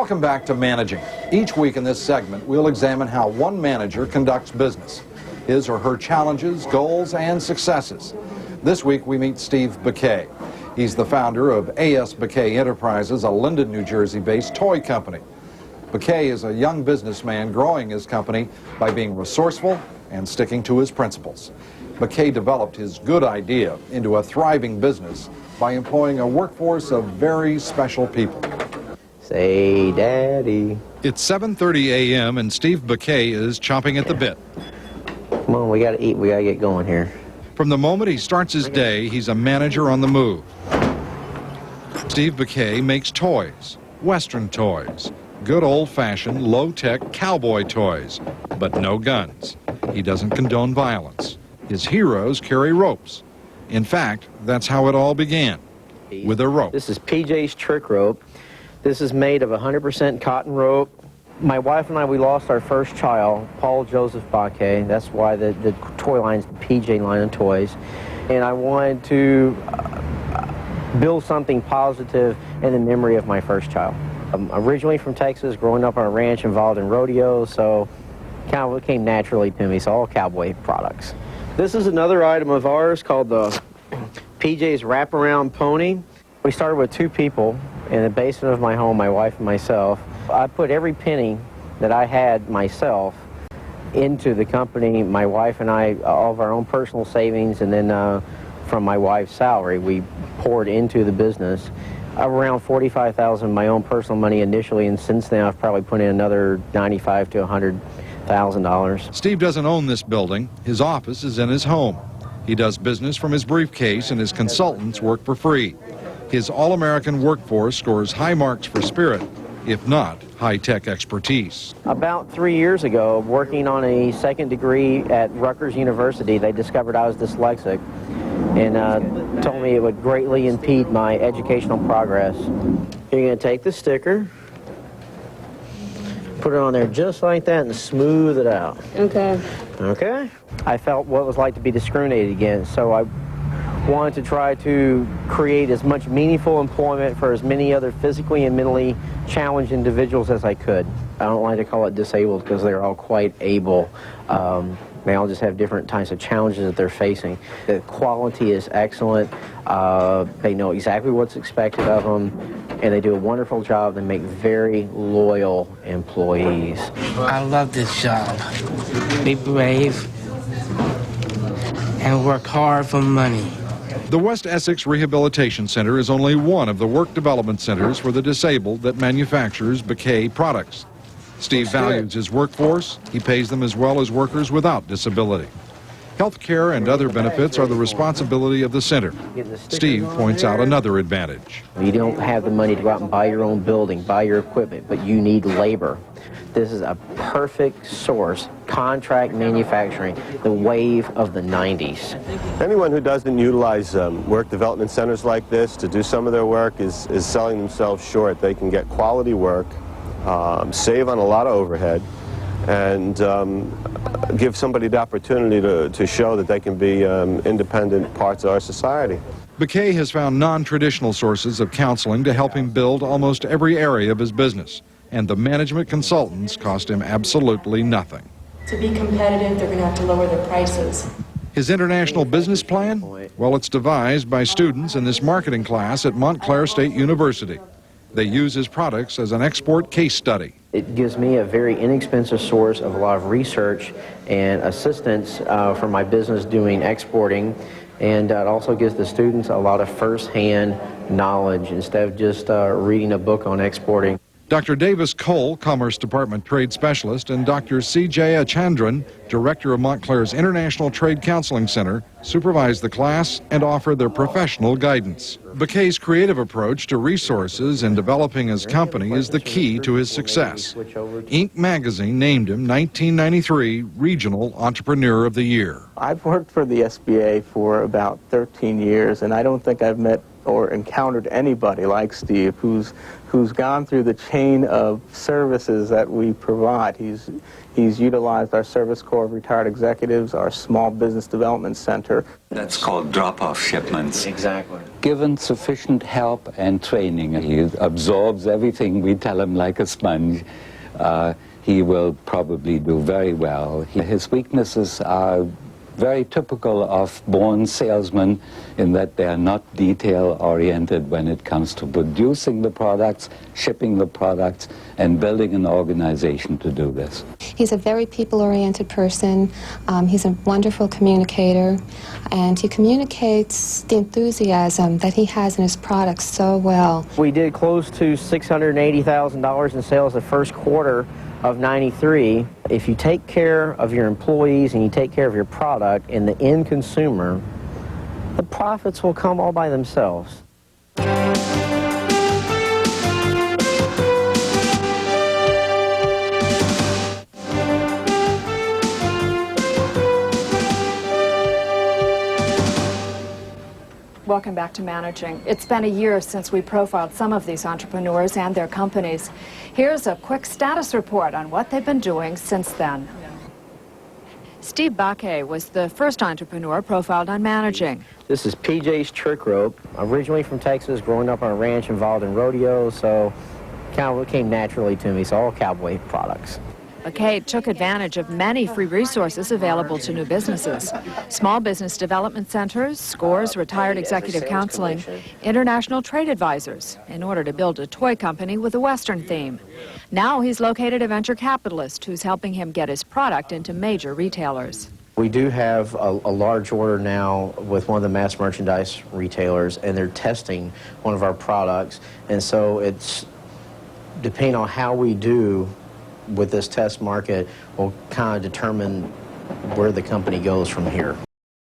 Welcome back to Managing. Each week in this segment, we'll examine how one manager conducts business, his or her challenges, goals, and successes. This week, we meet Steve Bacque. He's the founder of A.S. Bacque Enterprises, a Linden, New Jersey-based toy company. Bacque is a young businessman growing his company by being resourceful and sticking to his principles. Bacque developed his good idea into a thriving business by employing a workforce of very special people. Say, Daddy. It's 7:30 a.m. and Steve Bacque is chomping at the bit. Come on, we gotta eat. We gotta get going here. From the moment he starts his day, he's a manager on the move. Steve Bacque makes toys, Western toys, good old-fashioned, low-tech cowboy toys, but no guns. He doesn't condone violence. His heroes carry ropes. In fact, that's how it all began, with a rope. This is PJ's trick rope. This is made of 100% cotton rope. My wife and I, we lost our first child, Paul Joseph Bacque. That's why the toy line's the PJ line of toys. And I wanted to build something positive in the memory of my first child. I'm originally from Texas, growing up on a ranch involved in rodeos, so kind of came naturally to me, so all cowboy products. This is another item of ours called the PJ's Wraparound Pony. We started with 2 people in the basement of my home, my wife and myself. I put every penny that I had myself into the company. My wife and I, all of our own personal savings, and then from my wife's salary, we poured into the business. Around $45,000 of my own personal money initially, and since then I've probably put in another $95,000 to $100,000. Steve doesn't own this building. His office is in his home. He does business from his briefcase, and his consultants work for free. His all-American workforce scores high marks for spirit, if not high-tech expertise. About 3 years ago, working on a second degree at Rutgers University, they discovered I was dyslexic and told me it would greatly impede my educational progress. You're going to take the sticker, put it on there just like that, and smooth it out. Okay. Okay? I felt what it was like to be discriminated against, so I wanted to try to create as much meaningful employment for as many other physically and mentally challenged individuals as I could. I don't like to call it disabled because they're all quite able. They all just have different types of challenges that they're facing. The quality is excellent. They know exactly what's expected of them, and they do a wonderful job. They make very loyal employees. I love this job. Be brave and work hard for money. The West Essex Rehabilitation Center is only one of the work development centers for the disabled that manufactures Bacque products. Steve values his workforce. He pays them as well as workers without disability. Health care and other benefits are the responsibility of the center. Steve points out another advantage. You don't have the money to go out and buy your own building, buy your equipment, but you need labor. This is a perfect source, contract manufacturing, the wave of the 90s. Anyone who doesn't utilize work development centers like this to do some of their work is selling themselves short. They can get quality work, save on a lot of overhead, and give somebody the opportunity to show that they can be independent parts of our society. Bacque has found non-traditional sources of counseling to help him build almost every area of his business, and the management consultants cost him absolutely nothing. To be competitive, they're going to have to lower their prices. His international business plan? Well, it's devised by students in this marketing class at Montclair State University. They use his products as an export case study. It gives me a very inexpensive source of a lot of research and assistance for my business doing exporting, and it also gives the students a lot of first-hand knowledge instead of just reading a book on exporting. Dr. Davis Cole, Commerce Department Trade Specialist, and Dr. C.J. Achandran, Director of Montclair's International Trade Counseling Center, supervise the class and offer their professional guidance. Bacque's creative approach to resources in developing his company is the key to his success. Inc. magazine named him 1993 Regional Entrepreneur of the Year. I've worked for the SBA for about 13 years, and I don't think I've met or encountered anybody like Steve who's gone through the chain of services that we provide. He's utilized our Service Corps of Retired Executives, our Small Business Development Center. That's called drop-off shipments. Exactly. Given sufficient help and training, he absorbs everything we tell him like a sponge. He will probably do very well. His weaknesses are very typical of born salesmen in that they are not detail-oriented when it comes to producing the products, shipping the products, and building an organization to do this. He's a very people-oriented person. He's a wonderful communicator, and he communicates the enthusiasm that he has in his products so well. We did close to $680,000 in sales the first quarter of '93. If you take care of your employees and you take care of your product and the end consumer, the profits will come all by themselves. Welcome back to Managing. It's been a year since we profiled some of these entrepreneurs and their companies. Here's a quick status report on what they've been doing since then. Steve Bacque was the first entrepreneur profiled on Managing. This is PJ's Trick Rope. Originally from Texas, growing up on a ranch involved in rodeo, so kind of came naturally to me, so all cowboy products. Bacque took advantage of many free resources available to new businesses. Small business development centers, SCORES, retired executive counseling, international trade advisors, in order to build a toy company with a Western theme. Now he's located a venture capitalist who's helping him get his product into major retailers. We do have a large order now with one of the mass merchandise retailers, and they're testing one of our products. And so it's, depending on how we do with this test market, will kind of determine where the company goes from here.